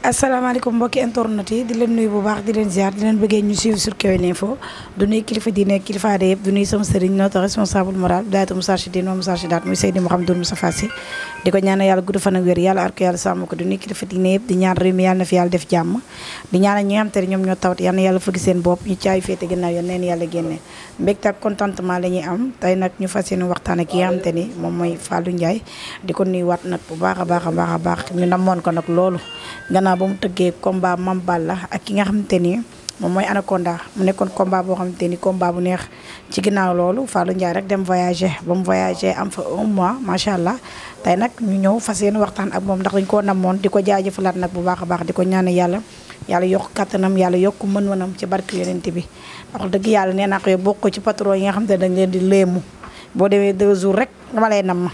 asalaamaaleykum mbokki internet yi di leen nuyu bu baax di leen ziar di leen bëggee ñu suivre sur Kewel Info du nuyu kilifa diine kilifa aada yëpp du nuyu sama sëriñ notre responsable moral daayatu Moustarchidine wa Moustarchidaty muy Seydi Mouhamadou Moustapha Sy di ko ñaanal yàlla gudd fan ak wér yàlla ar ko yàlla sàmm ko du nuyu kilifa diine yëpp di ñaan réew mi yàlla na fi yàlla def jàmm di ñaanal ñi nga xam te ne ñoom ñoo tawat yal na yàlla fëgg seen bopp ñu caayu féete ginnaaw yoon neen yàlla génne mbégte ak contentement la ñuy am tey nag ñu fas yéene waxtaan ak ki nga xam te ni moom mooy Fallou Ndiaye di ko nuyuwaat nag bu baax a baax a baax a baax ñu namoon ko nag loolu gannaaw ba mu tëggee combat Mame Balla ak ki nga xamante ni moom mooy Anaconda mu nekkoon combat boo xamante ni combat bu neex ci ginnaaw loolu Fallou Ndiaye rek dem voyager ba mu voyager am fa 1 mois macha allah tey nag ñu ñëw fas yéene waxtaan ak moom ndax dañ koo namoon di ko jaajëfalaat nag bu baax a baax di ko ñaane yàlla yokk kattanam yàlla yokk mën-mënam ci barke yonent bi wax dëgg yàlla nee naa ko bokk ci patron yi nga xam te ne dañ leen di léemu boo demee 2 jours rek dama lay nam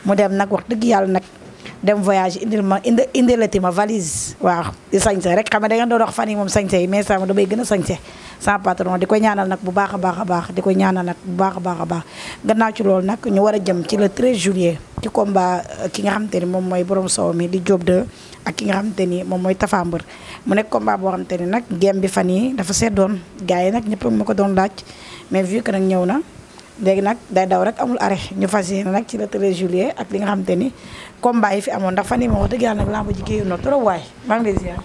mu dem nag wax dëgg yàlla nag dem voyage indilati ma valise waaw di sañse rek xam nga da ngeen doon wax fan yi moom sañse yi mais sama damay gën a sañse sans patron di ko ñaanal nag bu baax a baax a baax di ko ñaanal nag bu baax a baax a baax gannaaw ci loolu nag ñu war a jëm ci le 13 juillet ci combat ki nga xamante ni moom mooy borom sow mi di Diop 2 ak ki nga xamante ni moom mooy Tapha Mbeur mu nekk combat boo xamante ni nag gem bi fan yi dafa seddoon gars yi nag ñëpp ma ko doon laaj mais vu que nag ñëw na léegi nag day daw rek amul arrêt ñu fas yéene nag ci le 13 juillet ak li nga xamante ni combat yi fi amoon ndax fan yii moom wax dëgg yàlla nag laa ma jigéen na trop waay maa ngi lay ziar.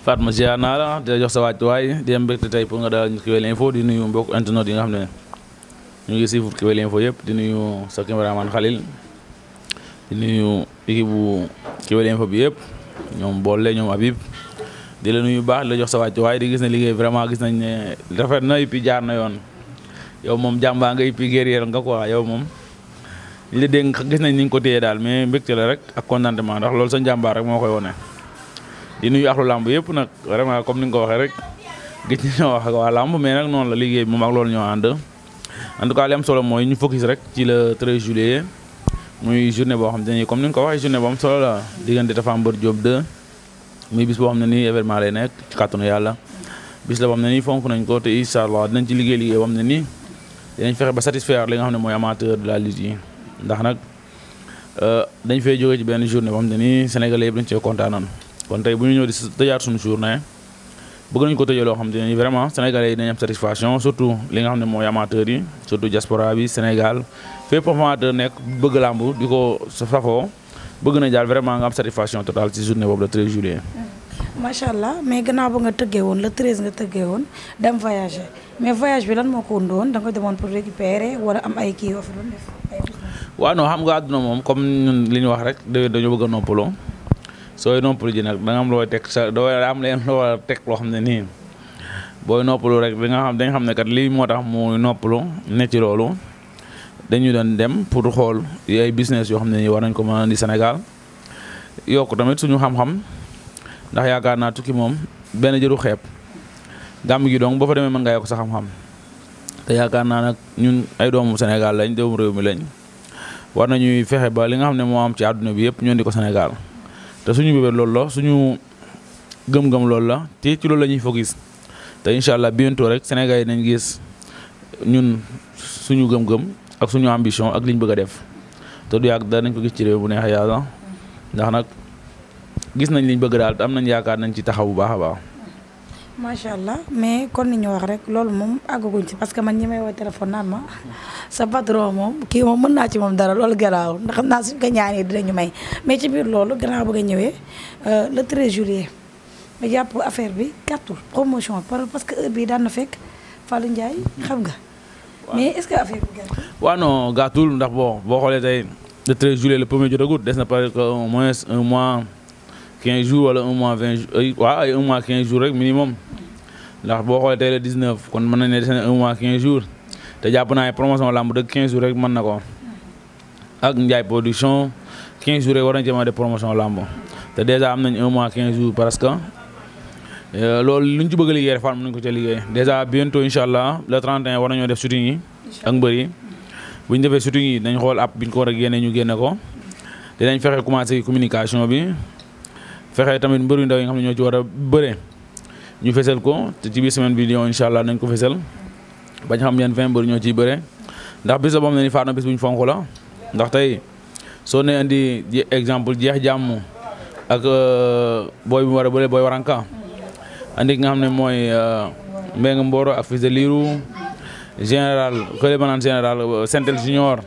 Fatma ziar naa la di la jox sa wàccuwaay di am mbégte tey pour nga dalal ñu Kewel Info di nuyu mbokk internet yi nga xam ne ñu ngi suivre Kewel Info yëpp di nuyu sa cameraman Khalil di nuyu équipe bu Kewel Info bi yëpp ñoom Bolle ñoom Habib di la nuyu baax di la jox sa wàccuwaay di gis ne liggéey vraiment gis nañ ne rafet na et puis jaar na yoon. yow moom jàmbaa nga yippi guerrier nga quoi yow moom li la dégg gis nañ ni nga ko téye daal mais mbégte la rek ak contentement ndax loolu sa njàmbaar rek moo koy wone di nuyu axlu làmb yëpp nag vraiment comme ni nga ko waxee rek gis ñoo wax ak waa làmb mais nag noonu la liggéey bi moom ak loolu ñoo ànd en tout cas li am solo mooy ñu focus rek ci le 13 juillet muy journée boo xam te ni comme ni nga ko waxee journée bu am solo la diggante Tapha Mbeur Diop 2 muy bis boo xam ne nii événement lay nekk ci kàttanu yàlla bis la boo xam ne nii fonk nañ ko te incha allah dinañ ci liggéey boo xam ne nii dinañ fexe ba satisfaire li nga xam ne mooy amateur de la lutte yi ndax nag dañ fay jógee ci benn journée boo xam ne nii Sénégalais yëpp dañ cee kontaanoon kon tey bu ñu ñëw di tëjaat suñu journée bëgg nañu ko tëjee loo xam te ne vraiment Sénégalais yi dañ am satisfaction surtout li nga xam ne mooy amateur yi surtout diaspora bi Sénégal fépp amateur nekk bëgg làmb di ko safoo bëgg nañ daal vraiment nga am satisfaction totale ci journée boobu le 13 juillet. macha allah mais gannaaw ba nga tëggee woon le 13 nga tëggee woon dem voyager mais voyage bi lan moo ko wundoon da nga demoon pour récupérer wala am ay kii yoo fi doon def ay waaw non xam nga àdduna moom comme ñun li ñu wax rek dañoo bëgg a noppaloo sooy noppalu ji nag da nga am looy teg sa doo am leen loo war a teg loo xam ne nii booy noppalu rek dañ xam ne kat lii moo tax muy noppalu ne ci loolu dañu doon dem pour xool ay business yoo xam ne nii war nañ ko mën a indi Sénégal yokk tamit suñu xam-xam ndax yaakaar naa tukki moom benn jëru xeeb gàmm gi donc boo fa demee mën nga yokk sa xam-xam te yaakaar naa nag ñun ay doomu Sénégal lañ doomu réew mi lañ war nañuy fexe ba li nga xam ne moo am ci àdduna bi yëpp ñu indi ko Sénégal te suñu bébé loolu la suñu gëm-gëm loolu la te ci loolu la ñuy focus te incha allah bientôt rek Sénégal yi nañ gis ñun suñu gëm-gëm ak suñu ambition ak liñ bëgg a def te du yàgg danañ ko gis ci réew bu neexee yàlla ndax nag gis nañ liñ bëgg daal te am nañ yaakaar nañ ci taxaw bu baax a baax. macha allah mais kon ni ñu wax rek loolu moom àggaguñ ci parce que man ñi may woo téléphone naan ma sa patron moom kii moom mën naa ci moom dara loolu garaaw ndax xam naa suñ ko ñaanee dinañu may mais ci biir loolu gannaaw bëgg a ñëwee le 13 juillet nga jàpp affaire bi gàttul promotion parce que heure bii daan na fekk Fallou Ndiaye xam nga. mais est-ce que affaire bi gàttul. waaw non gàttul ndax boo xoolee tey le 13 juillet le premier jotagut des na peut-être que au moins 1 mois 15 jours wala 1 mois 20 jours waaw ay 1 mois 15 jours rek minimum. ndax boo xoolee tey le 19 kon mën nañ ne des na 1 mois 15 jours te jàpp naa ne promotion lamb dëgg 15 jours rek mën na ko ak Ndiaye production 15 jours rek war nañ ci mën a def promotion lamb te dèjà am nañ 1 mois 15 jours parce que loolu lu ñu ci bëgg a liggéey rek fan mën nañu ko ca liggéey dèjà bientôt incha allah le 31 war nañoo def shooting yi ak mbër yi bu ñu defee shooting yi dañ xool app bi ñu ko war a génne ñu génne ko dinañ fexe commencé communication bi fexe tamit mbër yu ndaw yi nga xam ne ñoo ci war a bëre. ñu fesal ko te ci biir semaine bi ñëw incha allah nañ ko fesal bañ xam yan 20 mbër ñoo ciy bëre ndax bis la boo xam ne ni faat na bis bu ñu fonk la ndax tey soo ne indi exemple jeex jàmm ak booy bu war a bëre booy waranka andi nga xam ne mooy Mbengue Mboro ak Fils de Lirou général xële ba naan général Sentel Junior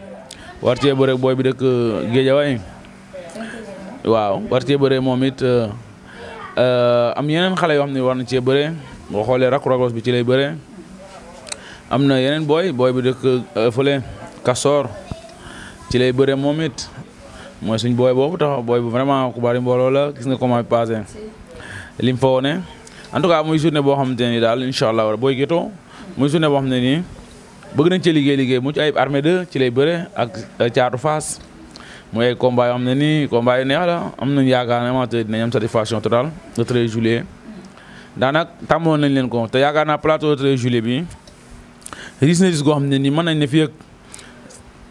war cee bëre booy bi dëkk Guédiawaye waaw war cee bëre moom it am yeneen xale yoo xam ne war na cee bëre boo xoolee Ragros bi ci lay bëre am na yeneen booy bi dëkk fële Kasor ci lay bëre moom it mooy suñ booy boobu tax booy bu vraiment ku bari mbooloo la gis nga comment passé lim fa wone en tout cas muy journée boo xamante ne daal incha allah booy gétoo muy journée boo xam ne nii bëgg nañ cee liggéey mu ci ayib armée 2 ci lay bëre ak caatu Fass muy ay combat yoo xam ne nii combat yu neex la am nañ yaakaar ne amateur dinañ am satisfaction totale le 13 juillet daanaka tàmmoon nañ leen ko te yaakaar naa plateau le 13 juillet bi gis na gis goo xam ne nii mën nañ ne fii ak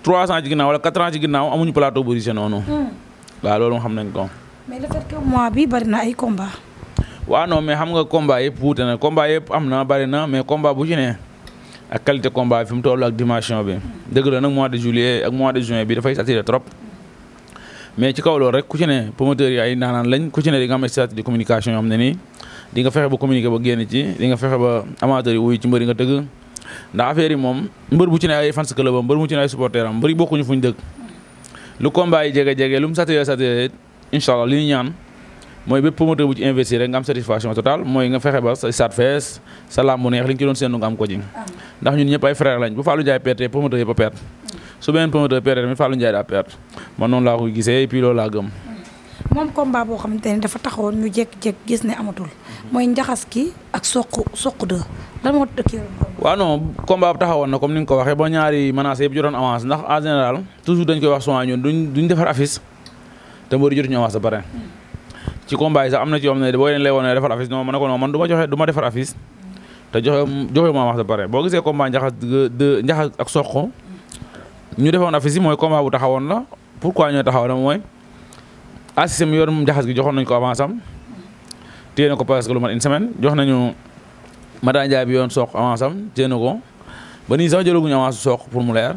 3 ans ci ginnaaw wala 4 ans ci ginnaaw amuñu plateau bu riche noonu. waaw loolu xam nañ ko. mais le fait que mois bi bari na ay combat. waaw non mais xam nga combat yëpp wuute na combat yëpp am na bari na mais combat bu ci ne ak qualité combat fi mu toll ak dimension bi dëgg la nag mois de juillet ak mois de juin bi dafay saturé trop mais ci kaw loolu rek ku ci ne promoteurs yi ay naanaan lañ ku ci ne di nga am stratégie de communication yoo xam ne nii di nga fexe ba communiquer ba génn ci di nga fexe ba amateurs yi wuyu ci mbër yi nga tëgg ndax affaire yi moom mbër bu ci ne ay fans club am mbër bu ci ne ay supporters am mbër yi bokkuñu fuñ dëkk lu combat yi jege lu mu saturé incha allah li ñu ñaan mooy bépp promoteur bu ci investir rek nga am satisfaction totale mooy nga fexe ba sa stade fees sa lamb bu neex li nga ci doon séenu nga am ko ci ndax ñun ñëpp ay frère lañ bu Fallou Ndiaye perte promoteur yëpp a perte su beneen promoteur perte tamit Fallou Ndiaye daa perte man noonu laa ko gisee et puis loolu laa gëm. moom combat boo xamante ne dafa taxawoon ñu jékki-jékki gis ne amatul mooy njaxas ki ak soq de lan moo dëkk yoon. waaw non combat bu taxawoon na comme ni nga ko waxee ba ñaari menacé yëpp jotoon avance ndax en général toujours dañ koy wax souvent ñun duñ defar affiche te mbëri jotuñu avance ba pare ci combat yi sax am na ci yoo xam ne boo leen lay woon ne defar affiche non ma ne ko non man du ma defar affiche te joxe ma wax ba pare boo gisee combat njaxas ak soq ñu defoon affiche yi mooy combat bu taxawoon la pourquoi ñoo taxaw na mooy assisté mi yor njaxas gi joxoon nañu ko avance am téye na ko presque lu mat une semaine jox nañu Mada Ndiaye bi yoon soq avance am téye na ko ba nii sax jëlaguñu avance soq pour mu leer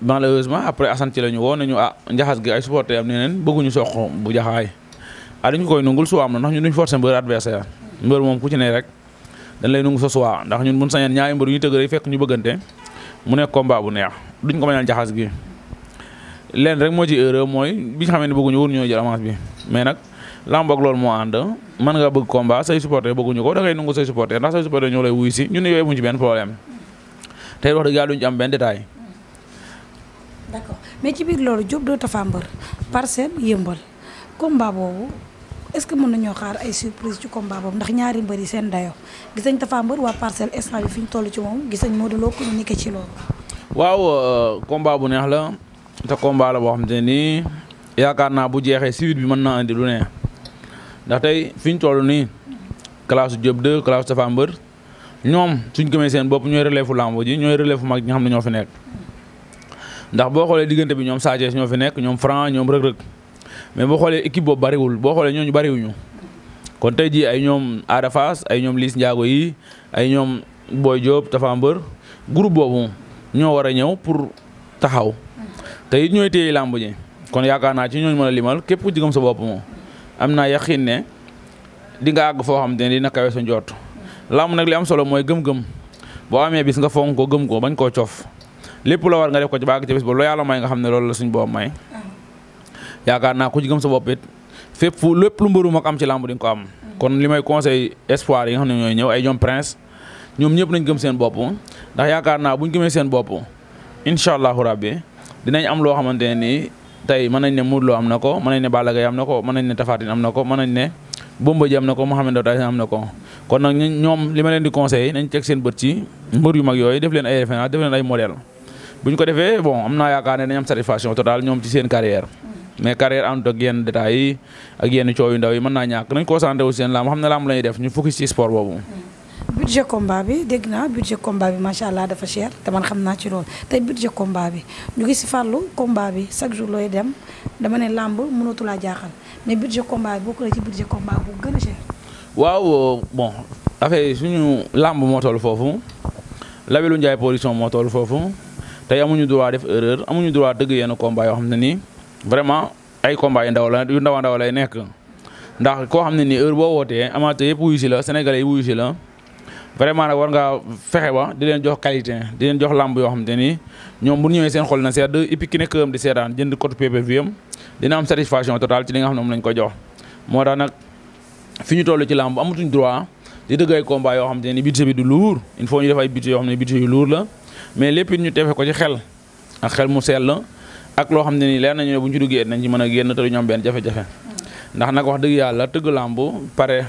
malheureusement après Assane ci la ñu woo nañu njaxas gi ay supporter am neneen bëgguñu soq bu jaxaay dañu koy nungul su am na ndax ñun duñ forcer mbër adversaire mbër moom ku ci ne rek dañ lay nungu sa choix ndax ñun buñ sañeen ñaari mbër yu ñu tëgg rek fekk ñu bëggante mu nekk combat bu neex duñ ko mënal njaxas gi leen rek moo ci erreur mooy bi nga xam ne bëgguñu wër ñoo jël avance bi mais nag lamb ak loolu moo ànd mën nga bëgg combat say supporter bëgguñu ko da ngay nungu say supporter ndax say supporter ñoo lay wuy si ñun yooyu muñ ci benn problème tey wax dëgg yàlla duñ ci am benn détail. d'accord mais ci biir loolu Diop doo Tapha Mbeur Parcelles Yeumbeul combat boobu est-ce que mën nañoo xaar ay surprise ci combat boobu ndax ñaari mbër yi seen dayo gis nañ Tapha Mbeur waa Parcelles instant bi fi ñu toll ci moom gis nañ Modou Lo communiqué ci loolu. waaw combat bu neex la te combat la boo xam te nii yaakaar naa bu jeexee suite bi mën naa indi lu ne ndax tey fi ñu toll nii classe Diop 2 classe Tapha Mbeur ñoom suñ gëmee seen bopp ñooy relève fu lamb ji ñooy relève fu mag ñi nga xam ne ñoo fi nekk ndax boo xoolee diggante bi ñoom Sa Thiès ñoo fi nekk ñoom Franc ñoom Reug Reug mais boo xoolee équipe boobu bariwul boo xoolee ñooñu bariwuñu kon tey jii ay ñoom Ada Fass ay ñoom Liss Ndiago yi ay ñoom Boy Diop Tapha Mbeur groupe boobu ñoo war a ñëw pour taxaw te it ñooy téye làmb ji kon yaakaar naa ci ñooñu mën a limal képp ku jigam sa bopp moom am naa yaqin ne di nga àgg foo xam te ne dina kawe sa njort làmb nag li am solo mooy gëm-gëm boo amee bis nga fonk ko gëm ko bañ koo coof lépp la war nga def ko ci baag ci bis ba loo yàlla may nga xam ne loolu la suñ boobu may yaakaar naa ku ci gëm sa bopp it fépp fu lépp lu mbëru mag am ci làmb di nga ko am kon li may conseil espoir yi nga xam ne ñooy ñëw ay ñoom prince ñoom ñëpp nañ gëm seen bopp ndax yaakaar naa buñ gëmee seen bopp incha allahu rabbi dinañ am loo xamante ne nii tey mën nañ ne Modou Lo am na ko mën nañ ne Balla Gaye am na ko mën nañ ne Tapha Tine am na ko mën nañ ne Bombardier am na ko Mohamed Ndao Tyson am na ko kon nag ñoom li ma leen di conseillé nañ teg seen bët ci mbër yu mag yooyu def leen ay référence def leen ay modèle bu ñu ko defee bon am naa yaakaar ne dañ am satisfaction totale ñoom ci seen carrière mais carrière àndut ak yenn détails yi ak yenn coow yu ndaw yi mën naa ñàkk nañ concentré wu seen lamb xam ne lamb la ñuy def ñu focus ci sport boobu. budget combat bi dégg naa budget combat bi macha allah dafa cher te man xam naa ci loolu tey budget combat bi ñu ngi si fàllu combat bi chaque jour looy dem dama ne lamb mënatu laa jaaxal mais budget combat bi bokk na ci budget combat bu gën a cher. waaw bon affaire suñu lamb moo toll foofu Labelou Ndiaye production moo toll foofu tey amuñu droit def erreur amuñu droit dëgg yenn combat yoo xam ne nii vraiment ay combat yu ndaw la yu ndaw a ndaw lay nekk ndax koo xam ne nii heure boo wootee amateur yëpp wuyu si la sénégalais yi wuyu si la vraiment nag war ngaa fexe ba di leen jox qualité di leen jox lamb yoo xam te ni ñoom bu ñëwee seen xol na sedd et puis ki nekk am di seetaan jënd code PPV am dina am satisfaction totale ci li nga xam ne moom lañ ko jox moo tax nag fi ñu toll ci lamb amatuñ droit di dëgg ay combat yoo xam te ni budget bi du lourd il faut ñu def ay budget yoo xam ne budget yu lourd la mais lépp it ñu tefe ko ci xel ak xel mu sell ak loo xam ne nii leer nañu ne bu ñu ci duggee nañ ci mën a génn te du ñu am benn jafe-jafe ndax nag wax dëgg yàlla tëgg lamb pare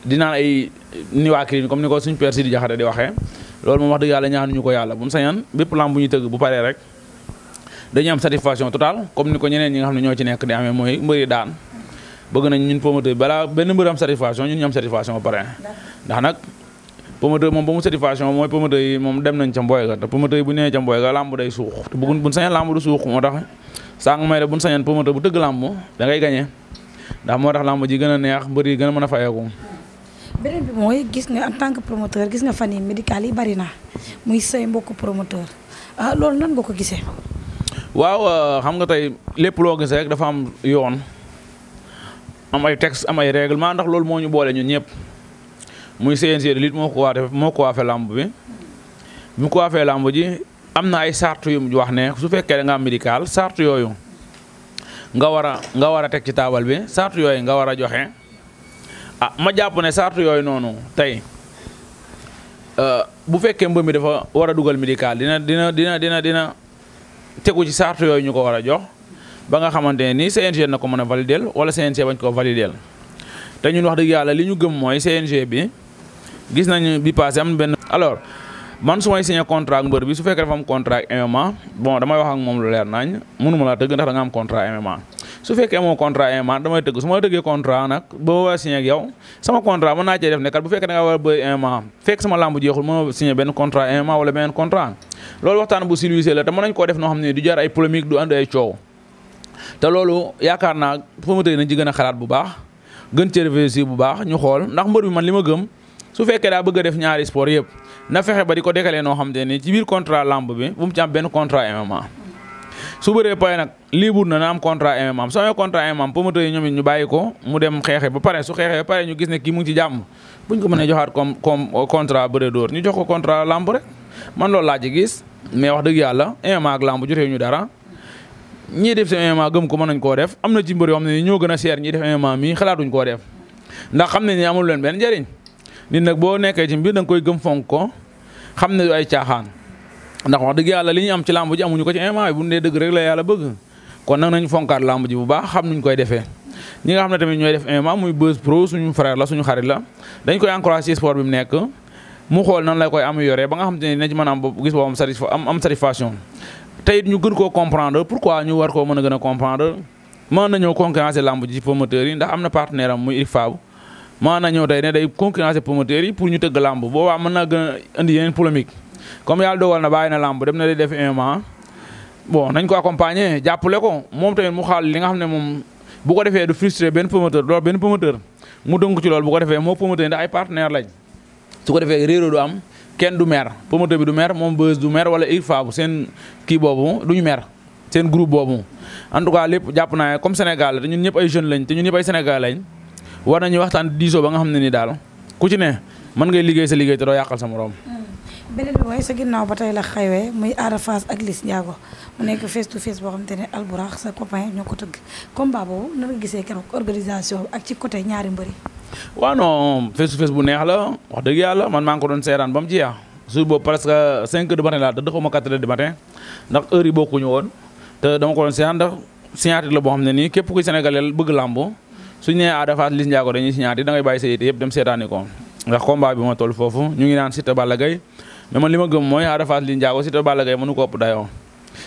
dinaan ay niwaakiri comme ni ko suñu père Sidi Diakhaté di waxee loolu moom wax dëgg yàlla ñaanuñu ko yàlla bu ñu sañan bépp lamb bu ñuy tëgg bu paree rek dañuy am satisfaction totale comme ni ko ñeneen ñi nga xam ne ñoo ci nekk di amee mooy mbëri daan bëgg nañ ñun promoteur balaa benn mbër am satisfaction ñun ñu am satisfaction ba pare ndax nag promoteur moom ba mu satisfaction mooy promoteur yi moom dem nañ ca mbooy ga te promoteur yi bu nee ca mbooy ga lamb day suux te buñ sañan lamb du suux moo tax sànq may de buñ sañan promoteur bu tëgg lamb da ngay gagné ndax moo tax lamb ji gën a neex mbër yi gën a mën a fayeeku. beneen bi mooy gis nga en tant que promoteur gis nga fan yi médical yi bari na muy say mbokk promoteur loolu nan nga ko gisee. waaw xam nga tey lépp loo gis rek dafa am yoon am ay texte am ay règlement ndax loolu moo ñu boole ñun ñëpp muy CNG de lutte moo ko waafee lamb bi mu ko waafee lamb ji am na ay sart yu mu wax ne su fekkee da nga am médical sart yooyu nga war a teg ci taabal bi sart yooyu nga war a joxe ma jàpp ne sart yooyu noonu tey bu fekkee mbër mi dafa war a dugal médical dina tegu ci sart yooyu ñu ko war a jox ba nga xamante ne nii CNG na ko mën a validel wala CNG bañ ko validel te ñun wax dëgg yàlla li ñu gëm mooy CNG bi gis nañu bi passé am benn alors man su may signé contrat ak mbër bi su fekkee dafa am contrat ak MMA bon damay wax ak moom lu leer nañ mënuma la tëgg ndax da nga am contrat MMA su fekkee amoo contrat MMA damay tëgg su ma tëggee contrat nag boo war a signé ak yow sama contrat mën naa cee def ne kat bu fekkee da nga war a bëri MMA fekk sama lamb jeexul mën a signé benn contrat MMA wala beneen contrat loolu waxtaan bu civilisé la te mën nañ koo def noo xam ne du jar ay polémique du andi ay coow te loolu yaakaar naa promoteur nañ ci gën a xalaat bu baax gën cee réfléchir bu baax ñu xool ndax mbër bi man li ma gëm su fekkee daa bëgg a def ñaari sport yëpp na fexe ba di ko décaler noo xam te ni ci biir contrat lamb bi bu mu ci am benn contrat MMA su bëree pare nag libre na am contrat MMA soo amee contrat MMA promoteur yi ñoom it ñu bàyyi ko mu dem xeexe ba pare su xeexee ba pare ñu gis ne kii mu ngi ci jàmm buñ ko mënee joxaat comme contrat bëre dóor ñu jox ko contrat lamb rek man loolu laa ci gis mais wax dëgg yàlla MMA ak lamb jotee ñu dara ñii def seen MMA gëm ko mën nañ koo def am na ci mbër yoo xam ne ñoo gën a seer ñii def MMA mii xalaatuñ koo def ndax xam ne ni amul leen benn njëriñ nit nag boo nekkee ci mbir da nga koy gëm fonk ko xam ne ay caaxaan ndax wax dëgg yàlla li ñu am ci lamb ji amuñu ko ci MMA bu dee dëgg rek la yàlla bëgg kon nag nañu fonkaat lamb ji bu baax xam nuñ koy defee ñi nga xam ne tamit ñooy def MMA muy Buzz Pro suñu frère la suñu xarit la dañ koy encouragé ci sport bi mu nekk mu xool nan lay koy amélioré ba nga xam te ne dina ci mën a am gis boobu am satisfaction te it ñu gën koo comprendre pourquoi ñu war koo mën a gën a comprendre mën na ñëw concurrencer lamb ji ci promoteurs yi ndax am na partenaire am muy IRFAB mën na ñëw tey ne day concurrencer promoteurs yi pour ñu tëgg lamb boobaa mën naa gën a indi yeneen polémique comme yàlla dogal na bàyyi na lamb dem na day def MMA bon nañ ko accompagner jàppale ko moom tamit mu xaal li nga xam ne moom bu ko defee du frustré benn promoteur loolu benn promoteur mu dënk ci loolu bu ko defee moo promoteur ndax ay partenaire lañ su ko defee réeróo du am kenn du mer promoteur bi du mer moom Buzz du mer wala IRFAB seen kii boobu duñu mer seen groupe boobu en tout cas lépp jàpp naa comme Sénégal te ñun ñëpp ay jeunes lañ te ñun ñëpp ay Sénégal lañ war nañu waxtaan diisoo ba nga xam ne ni daal ku ci ne mën ngay liggéey sa liggéey te doo yàqal sa morom. beneen bi mooy sa ginnaaw ba tey la xaywee muy Ada Fass ak Liss Ndiago mu nekk face to face boo xamante ne Albourakh sa copain ñoo ko tëgg combat boobu nan nga gisee keroog organisation ak ci côté ñaari mbëri. waaw non face to face bu neex la wax dëgg yàlla man maa ngi ko doon seeraan ba mu jeex jour boobu presque 5 heures du matin laa tëdd xaw ma 4 heures du matin ndax heure yi bokkuñu woon te dama ko doon seeraan ndax signature la boo xam ne nii képp kuy sénégalais bëgg làmb suñu nee Ada Fass Liss Ndiago dañuy signature da ngay bàyyi sa yite yëpp dem seetaani ko ndax combat bi ma toll foofu ñu ngi naan Siteu Balla Gaye mais man li ma gëm mooy Ada Fass Liss Ndiago Siteu Balla Gaye mënu ko ëpp dayoo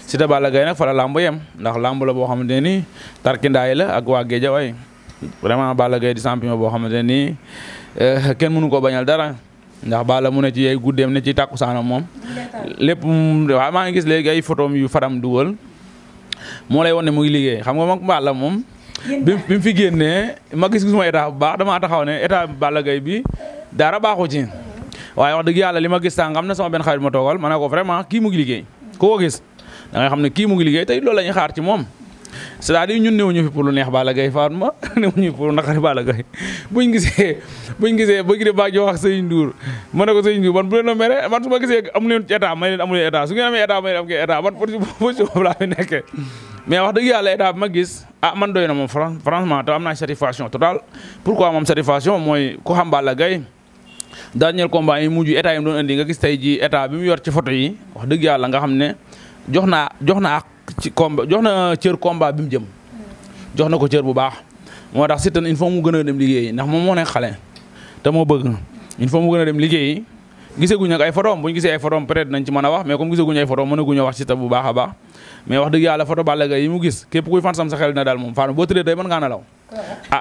Siteu Balla Gaye nag fa la làmb yem ndax làmb la boo xamante ne nii tarkindaay la ak waa Guédiawaye vraiment Balla Gaye di champion boo xamante nii kenn mënu ko bañal dara ndax Balla mu ne ci ay guddeem ne ci tàkkusaanam moom lépp waaw maa ngi gis léegi ay photom yu Fadam dugal moo lay wan ne mu ngi liggéey xam nga moom Balla moom bi mu fi génnee ma gis suma état bu baax damaa taxaw ne état Balla Gaye bi dara baaxu ci waaye wax dëgg yàlla li ma gis tàng am na sama benn xarit ma toogal ma ne ko vraiment kii mu ngi liggéey koo gis da ngay xam ne kii mu ngi liggéey tey loolu la ñuy xaar ci moom c'est-à-dire ñun néewuñu fi pour lu neex Balla Gaye Fatma néewuñu pour naqari Balla Gaye buñ gisee bëgg de baag wax ak Sëñ Ndour ma ne ko Sëñ Ndour man bu leen a mere man su ma gisee amu leen ci état may leen amu leen état su ngeen amee état may leen am ngeen état man position boobu laa fi nekkee mais wax dëgg yàlla état bi ma gis man doy na moom franchement te am naa satisfaction totale. Pourquoi moom satisfaction mooy ku xam Balla Gaye dernier combat yi mujj état yi mu doon indi nga gis tey ji état bi mu yor ci photo yi wax dëgg yàlla nga xam ne jox na ci combat jox na cër combat bi mu jëm jox na ko cër bu baax moo tax Siteu il faut mu gën a dem liggéeyi ndax moom moo nekk xale te moo bëgg il faut mu gën a dem liggéeyi gisaguñ nag ay photom bu ñu gisee ay photom peut-être nañ ci mën a wax mais comme gisaguñ ay photom mënaguñ a wax Siteu bu baax a baax mais wax dëgg yàlla photo Balla Gaye yi mu gis képp kuy fan sam sa xel na daal moom Fane boo tëddee day mën ngaa nelaw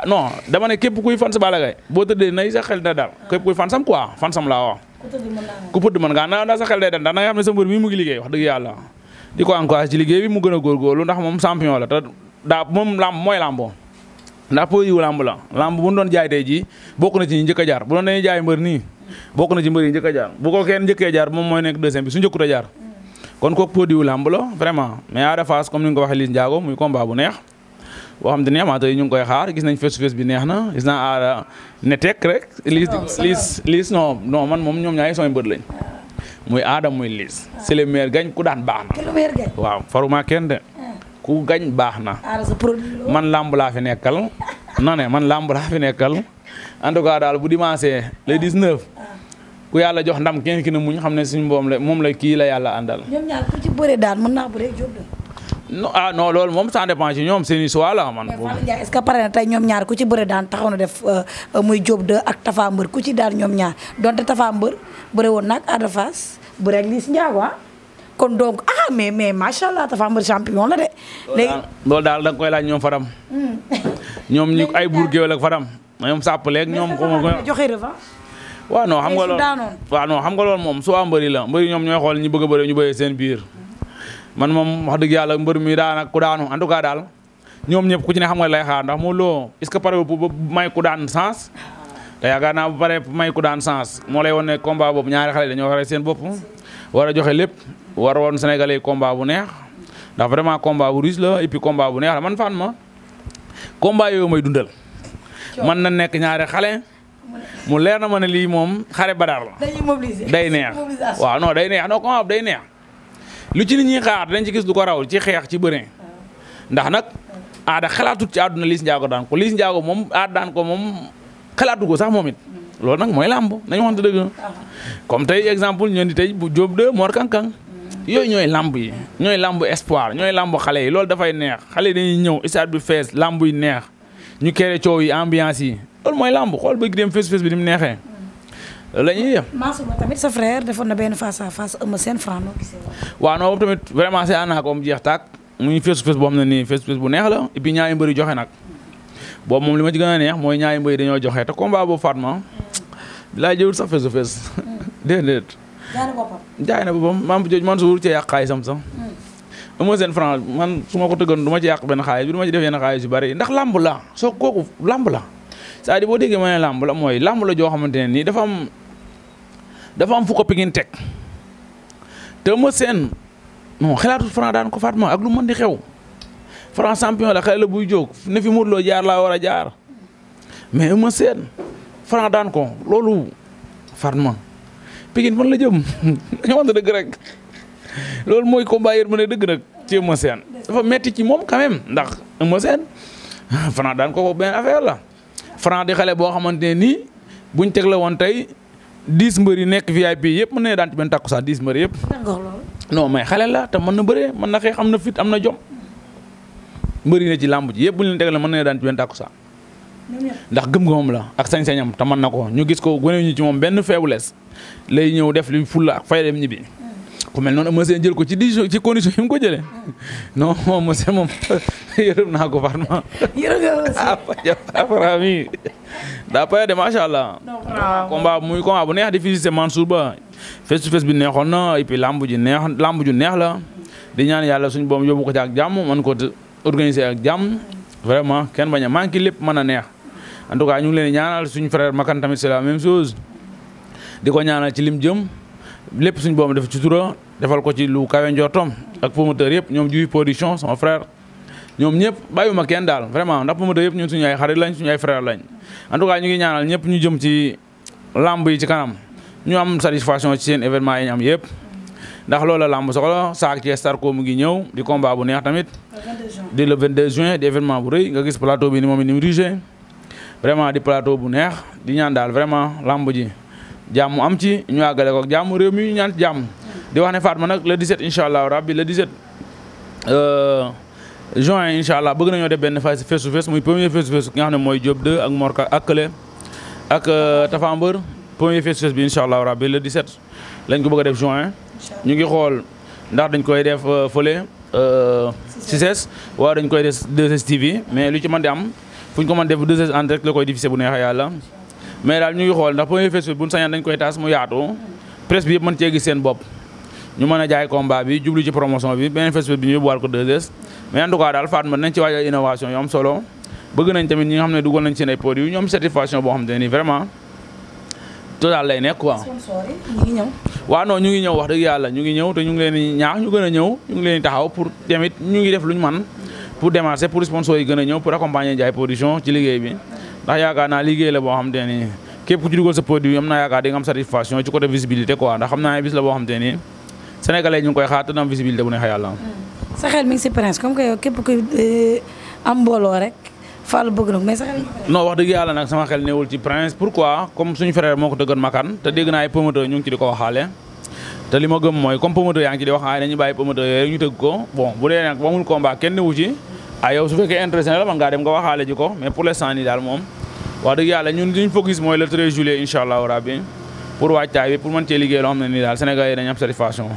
non dama ne képp kuy fan sa Balla Gaye boo tëddee nay sa xel na daal képp kuy fan sam quoi fan sam laa wax ku pëdd mën ngaa na daal sa xel day dal ndax da nga xam ne sa mbër mi mu ngi liggéey wax dëgg yàlla di ko encouragé ci liggéey bi mu gën a góorgóorlu ndax moom champion la te daa moom lamb mooy lambo ndax po yiwu lamb la lamb bu ñu doon jaay tey jii bokk na ci ñi njëkk a jaar bu doon dañuy jaay mbër nii bokk na ci mbër yi njëkk a jaar bu ko kenn njëkkee jaar moom mooy nekk deuxième bi su njëkkut a jaar kon kooku po diwu lamb la vraiment mais Ada Fass comme ni nga ko waxee Liss Ndiago muy combat bu neex boo xam te ne amateur yi ñu ngi koy xaar gis nañ face to face bi neex na gis naa Ada ne tekk rek Liss non man moom ñoom ñaari sooy mbër lañ muy Ada muy Liss c'est le meilleur gañ ku daan baax na waaw faruma kenn de ku gañ baax na man lamb laa fi nekkal man lamb laa fi nekkal en tout cas daal bu dimanche le 19 ku yàlla jox ndam kenn ki ne muñ xam ne suñu moom la kii la yàlla àndal. ñoom ñaar ku ci bëre daan mën naa bëre Diop de. non loolu moom ça dépend ci ñoom seen histoire la man. est-ce que pare na tey ñoom ñaar ku ci bëre daan taxaw na def muy Diop de ak Tafa Mbër ku ci daan ñoom ñaar donte Tafa Mbër bëre woon nag Ada Fass bëre ak Liss Ndiago kon donc mais macha allah Tafa Mbër champion la de. léegi loolu daal da nga koy laaj ñoom Fadam. ñoom ñu ay buur géwél ak Fadam ñoom sàppaleeg ñoom. joxe revanche. waaw non xam nga loolu moom su waa mbëri la mbëri ñoom ñooy xool ñi bëgg a bëri ñu bëree seen biir man moom wax dëgg yàlla mbër mi daan ak ku daanu en tout cas daal ñoom ñëpp ku ci ne xam nga lay xaar ndax moo loo est-ce que pare pour may ku daan sens te yaakaar naa bu pare may ku daan sens moo lay won ne combat boobu ñaari xale dañoo war seen bopp war a joxe lépp war woon Sénégalais yi combat bu neex ndax vraiment combat bu riche la et puis combat bu neex la man fan ma combat yooyu may dundal man na nekk ñaari xale mu leer na ma ne lii moom xare badar la day neex waaw non day neex non combat day neex lu ci nit ñi xaar dañ ci gis du ko raw ci xeex ci bëre ndax nag Ada xalaatut ci àdduna Liss Ndiago daan ko Liss Ndiago moom Ada daan ko moom xalaatu ko sax moom it loolu nag mooy làmb nañu waxante dëgg comme tey exemple ñoo di tey bu Diop de Mor Kankang yooyu ñooy làmb yi ñooy làmb espoir ñooy làmb xale yi loolu dafay neex xale yi dañuy ñëw stade bi fees làmb yi neex ñu kere coow yi ambiance yi loolu mooy làmb xool bëgg dem face bi ni mu neexee loolu la ñuy def. Mansour Ba tamit sa frère defoon na benn face à face Eumeu Sène Franc noo gisee waaw non boobu tamit vraiment c'est ànd ko mu jeex tàkk muy face boo xam ne nii face bu neex la et puis ñaari mbëri joxe nag boobu moom li ma ci gën a neex mooy ñaari mbëri dañoo joxe te combat boobu Fatma laa jëwul sax face to face déedéet. jaay na boppam maam jooju Mansour cee yàq xaalisam sax. Eumeu Sène Franc man su ma ko tëggoon du ma ci yàq benn xaalis bi du ma ci def yenn xaalis yu bari ndax lamb la soo kooku lamb la c'est-à-dire boo déggee ma ne lamb la mooy lamb la joo xamante ne nii dafa am fu ko Pikine teg te Eumeu Sène non xalaatu Franc daan ko Fatma ak lu mën di xew Franc champion la xale la buy jóg ne fi Modou Lo jaar laa war a jaar mais Eumeu Sène Franc daan ko loolu Fatma Pikine fan la jëm ñu wante dëgg rek loolu mooy combat yër mu ne dëgg nag ci Eumeu Sène dafa metti ci moom quand même ndax Eumeu Sène Franc daan ko benn affaire la Franc di xale boo xamante ne nii buñ teg la woon tey 10 mbër yi nekk VIP yëpp mën na daan ci benn takkusaan 10 mbër yëpp. non mais xale la te mën na bëree mën na xeex am na fit am na jom mbër yi ne ci làmb ji yëpp bu ñu leen teg la mën na daan ci benn takkusaan ndax gëm-gëmam la ak sañ-sañam te mën na ko ñu gis ko gone ñu ci moom benn faiblesse lay ñëw def li fulla ak fay dem ñibbi. ku mel noonu Eumeu Sène jël ko ci condition yi mu ko jëlee non Eumeu Sène moom yërëm naa ko Fatma. yërëm mi daa pare de macha allah. combat bu neex di félicité Mansour Ba face to face bi neexoon na et puis lamb ju neex la di ñaan yàlla suñu boom yóbbu ko ci ak jàmm man ko organiser ak jàmm vraiment kenn bañ a manqué lépp mën a neex en tout cas ñu ngi leen di ñaanal suñu frère Makan tamit c'est la même chose di ko ñaanal ci lim jëm. lépp suñu boobu def ci tura defal ko ci lu kawe njortom ak promoteur yëpp ñoom Diouf production sama frère ñoom ñëpp bàyyiwuma kenn daal vraiment ndax promoteur yëpp ñun suñu ay xarit lañ suñu ay frère lañ en tout cas ñu ngi ñaanal ñëpp ñu jëm ci lamb yi ci kanam ñu am satisfaction ci seen événement yi ñu am yëpp ndax loolu la lamb soxla saak ci Starco mu ngi ñëw di combat bu neex tamit di le 22 juin di événement bu rëy nga gis plateau bi ni moom ni mu rigé vraiment di plateau bu neex di ñaan daal vraiment lamb ji jàmm am ci ñu àggale ko jàmm réew mi ñu ñaan jàmm di wax ne Fatma nag le 17 incha allah rabbi le 17 juin incha allah bëgg nañoo def benn face to face muy premier face to face ki nga xam ne mooy Diop 2 ak Morka ak Kële ak Tafa Mbër premier face to face bi incha allah rabbi le 17 lañ ko bëgg a def juin ñu ngi xool ndax dañ koy def fële CICES wala dañ koy def 2STV mais lu ci mën di am fu ñu ko mën def 2S en direct la koy diffusé bu neexee yàlla mais daal ñu ngi xool ndax premier face to face bu ñu sañoon dañ koy taas mu yaatu presse bi yëpp mën cee gis seen bopp ñu mën a jaay combat bi jublu ci promotion bi beneen festival bi ñu yóbbuwaat ko 2S mais en tout cas daal Fatma nañ ci waajal innovation yu am solo bëgg nañ tamit ñi nga xam ne dugal nañ seen ay produits ñoom satisfaction boo xam te ni vraiment total lay nekk quoi. sponsor yi ñu ngi ñëw. waaw non ñu ngi ñëw wax dëgg yàlla ñu ngi ñëw te ñu ngi leen di ñaax ñu gën a ñëw ñu ngi leen di taxaw pour tamit ñu ngi def lu ñu man pour démarcher pour sponsor yi gën a ñëw pour accompagner jaay production ci liggéey bi ndax yaakaar naa liggéey la boo xam te ni képp ku ci dugal sa produit am naa yaakaar di nga am satisfaction ci côté visibilité quoi ndax xam naa ne bis la boo xam te ni Sénégalais ñu ngi koy xaar te na am visibilité bu neexee yàlla. sa xel mi ngi si Prince comme que yow képp kuy am mbooloo rek Fallou bëgg na mais sa xel. non wax dëgg yàlla nag sama xel newul ci Prince pourquoi comme suñu frère moo ko tëggoon Makan te dégg naa ay promoteur ñu ngi ci di ko waxaale te li ma gëm mooy comme promoteur yaa ngi ci di wax ay nañu bàyyi promoteur yooyu ñu tëgg ko bon bu dee nag ba amul combat kenn newu ci ah yow su fekkee intéressé na la man ngaa dem nga waxaale ji ko mais pour l'instant nii daal moom wax dëgg yàlla ñun liñ focus mooy le 13 juillet incha allahu rabbi pour waajtaay bi pour mën cee liggéey loo xam ne nii daal Sénégal yi dañu am satisfaction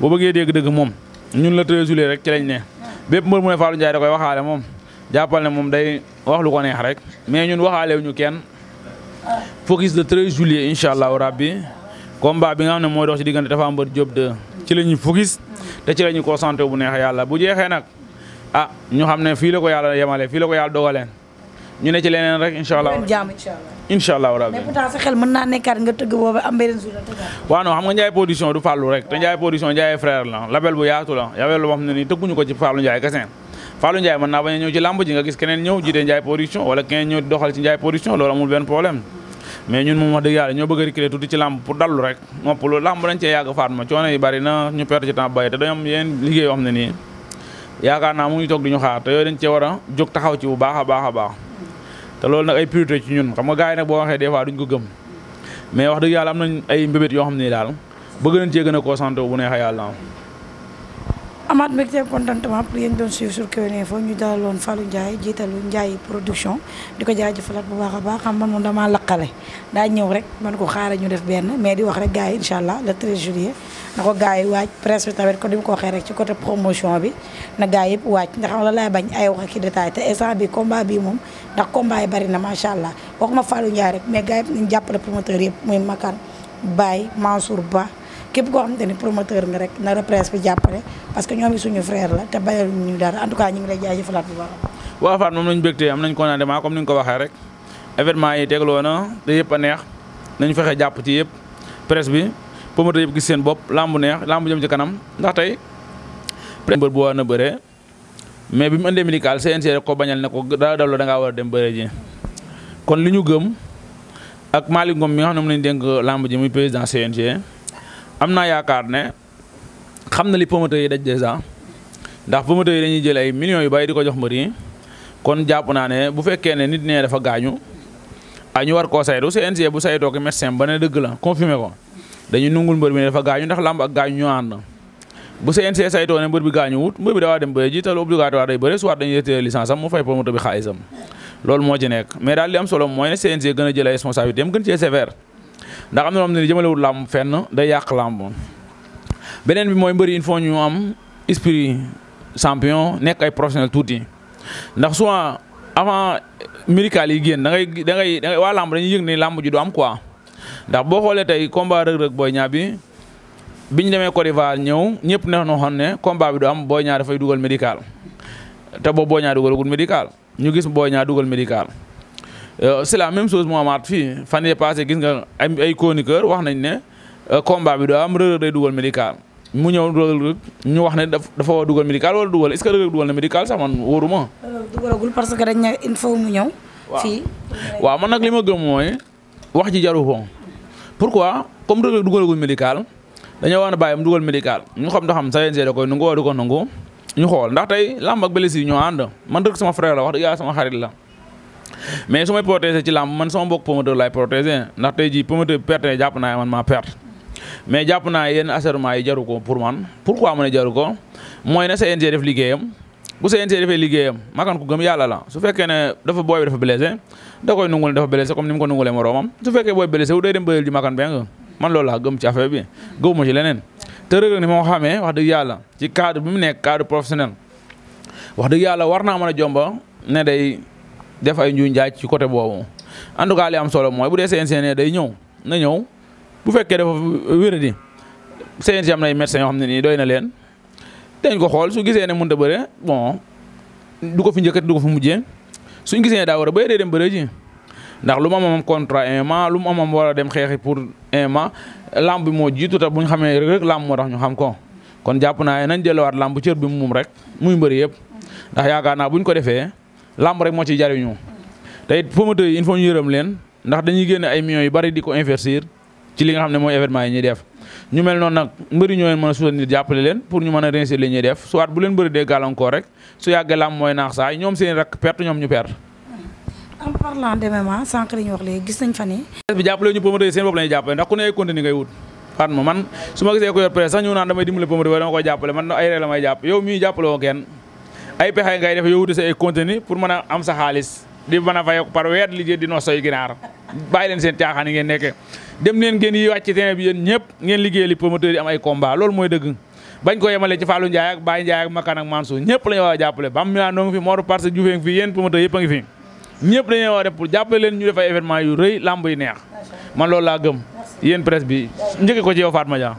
boo bëggee dégg-dëgg moom ñun le 13 juillet rek ci lañ ne bépp mbër mu ne Fallou Ndiaye da koy waxaale moom jàppal ne moom day wax lu ko neex rek mais ñun waxaale wu ñu kenn focus le 13 juillet incha allahu rabbi combat bi nga xam ne mooy dox ci diggante Tapha Mbeur Diop 2 ci la ñuy focus te ci la ñuy concentré bu neex yàlla bu jeexee nag ah ñu xam ne fii la ko yàlla yemale fii la ko yàlla dogaleen ñu ne ci leneen rek incha allah incha allah rabbi mais pourtant sa xel mën naa nekkaat nga tëgg boobu am beneen jour la tëggaat. waaw non xam nga Ndiaye production du Fallou rek te Ndiaye production Ndiaye frère la label bu yaatu la label boo xam ne nii tëgguñu ko ci Fallou Ndiaye kese Fallou Ndiaye mën naa bañ a ñëw ci lamb ji nga gis keneen ñëw jiite Ndiaye production wala keneen ñëw doxal ci Ndiaye production loolu amul benn problème mais ñun moom wax dëgg yàlla ñoo bëgg a reculer tuuti ci lamb pour dallu rek noppalu lamb dañ cee yàgg Fatma coono yi bari na ñu perte ci temps bay te dañoo am yeneen liggéey yoo xam ne nii yaakaar naa mu ngi toog di ñu xaar te yooyu dañ cee war a jóg taxaw ci bu baax a baax a baax te loolu nag ay priorité ci ñun xam nga gars yi nag boo waxee des fois duñ ko gëm mais wax dëgg yàlla am nañ ay mbébét yoo xam ne daal bëgg nañ cee gën a concentré bu neexee yàlla. amaat mbégte contentement pour yéen doon suivre sur Kewel Info ñu dalaloon Fallou Ndiaye jiitalu Ndiaye production di ko jaajëfalaat bu baax a baax xam man moom damaa laqale daa ñëw rek man ko xaaral ñu def benn mais di wax rek gars yi incha allah le 13 juillet na ko gars yi waaj presse bi tamit ko di ko waxee rek ci côté promotion bi na gars yëpp waaj ndax xam la laay bañ ay wax ak i détail te instant bi combat bi moom ndax combat yi bari na macha allah waxuma Fallou Ndiaye rek mais gars yëpp nañ jàppale promoteur yëpp muy Makan Baye Mansour Ba képp koo xamante ni promoteur nga rek na la presse bi jàppale parce que ñoom suñu frère la te bayal ñu dara en tout cas ñu ngi lay jaajëfalaat bu baax. waaw Fatou moom lañu bégtee am nañ contentement comme ni nga ko waxee rek événement yi tegloo na te yëpp a neex nañ fexe jàpp ci yëpp presse bi promoteur yëpp gis seen bopp lambu neex lambu jëm ci kanam ndax tey mbër bu war na bëree mais bi mu indee médical CNG rek ko bañal ne ko daa daloo da ngaa war a dem bëree ji kon li ñu gëm ak Malick Ngom mi nga xam ne moom lañ dénk lamb ji muy président CNG am naa yaakaar ne xam na li promoteurs yi daj dèjà ndax promoteurs yi dañuy jël ay millions yu bari di ko jox mbër yi kon jàpp naa ne bu fekkee ne nit nee dafa gaañu ay ñu war koo saytu CNG bu saytoo ko médecin ba ne dëgg la confirmé ko dañuy nungul mbër mi ne dafa gaañu ndax lamb ak gaañu ñu ànd bu CNG saytoo ne mbër bi gaañu wut mbër bi daa war dem bëre ji te obligatoire day bëre soit dañuy retiré licence am mu fay promoteur bi xaalisam loolu moo ci nekk mais daal li am solo mooy ne CNG gën a jël ay responsabilité am gën cee sévère ndax am na loo xam ne jëmalewul làmb fenn day yàq làmb beneen bi mooy mbëri il faut ñu am esprit champion nekk ay professionnel tuuti ndax souvent avant médical yi génn da ngay waa làmb dañuy yëg ne làmb ji du am quoi ndax boo xoolee tey combat Reug Reug Boy Niang bi biñu demee Côte d'Ivoire ñëw ñëpp ne noo xam ne combat bi du am Boy Niang dafay dugal médical te boobu Boy Niang dugalagul médical ñu gis Boy Niang dugal médical c'est la même chose moo amaat fii fan yii passé gis nga ay chroniqueur wax nañ ne combat bi doo am Reug Reug day dugal médical mu ñëw Reug ñu wax ne dafa war a dugal médical wala dugal est-ce que Reug dugal na médical sax man wóoruma. dugalagul parce que dañ ne il faut mu ñëw. fii waaw man nag li ma gëm mooy wax ji jaru ko pourquoi comme Reug dugalagul médical dañoo war a bàyyi mu dugal médical ñu xam ndax CNG da koy nangu wala du ko nangu ñu xool ndax tey lamb ak blessure ñoo ànd man Reug sama frère la wax dëgg yàlla sama xarit la. mais su may protéger ci lamb man sama mbokk promoteur laay protéger ndax tey jii promoteur bi perte jàpp naa man maa perte. mais jàpp naa yenn assurement yi jaru ko pour man pourquoi mu ne jaru ko mooy ne CNG def liggéeyam bu CNG defee liggéeyam makan ku gëm yàlla la su fekkee ne dafa booy bi dafa blessé da koy nungul dafa blessé comme ni mu ko nungulee moroomam su fekkee booy blessé wu day dem bëyal ji makan beng man loolu laa gëm ci affaire bi gëwuma ci leneen te Reug ni moo xamee wax dëgg yàlla ci cadre bi mu nekk cadre professionnel wax dëgg yàlla war naa mën a jomba ne day def ay njuuñ njaaj ci côté boobu en tout cas li am solo mooy bu dee CNG ne day ñëw na ñëw bu fekkee dafa wéradi CNG am na ay médecins yoo xam ne nii doy na leen dañ ko xool su gisee ne mënut a bëre bon du ko fi njëkkati du ko fi mujjee suñ gisee ne daa war a bëre day dem bëre ji ndax lu mu am contrat MMA lu mu am war a dem xeexi pour MMA lamb bi moo jiitu te bu ñu xamee rek lamb moo tax ñu xam ko kon jàpp naa nañ jëlewaat lamb cër bi moom rek muy mbëri yëpp ndax yaakaar naa bu ñu ko defee lamb rek moo ciy jariñu te it promoteurs yi il faut ñu yërëm leen ndax dañuy génne ay millions yu bari di ko investir ci li nga xam ne mooy événement yi ñuy def ñu mel noonu nag mbëri ñoo leen mën a soutenir jàppale leen pour ñu mën a réussir li ñuy def soit bu leen bëri dee gàllankoor rek su yàggee lamb mooy naax saay ñoom seen rek perte ñoom ñu perte. en parlant de MMA sànq li ñu wax léegi gis nañ fa ni. presse bi jàppale ñu promoteurs yi seen bopp la ñuy jàppale ndax ku ne ay contenu ngay wut Fatma man su ma gisee ko yor presse sax ñëw naan damay dimbale promoteur dama koy jàppale man ay ree la may jàpp yow mii jàppale woo kenn ay pexe ngay def yow wuti sa ay contenu pour mën a am sa xaalis di mën a fay par weer liggéey di noos say ginaar bàyyi leen seen caaxaan yi ngeen nekkee dem leen ngeen yi wàcc ci terrain bi yéen ñëpp ngeen liggéey li promoteurs yi am ay combat loolu mooy dëgg bañ ko yemale ci Fallou Ndiaye ak Baye Ndiaye ak Makan ak Mansour ñëpp la ñu war a jàppale Bam Milano ngi fi Mor Parce Diouf ngi fi yéen promoteurs yëpp a ngi fi ñëpp dañu war a def pour jàppale leen ñu def ay événement yu rëy lamb yi neex man loolu laa gëm yéen presse bi njëkk ko ci yow Fatma Dia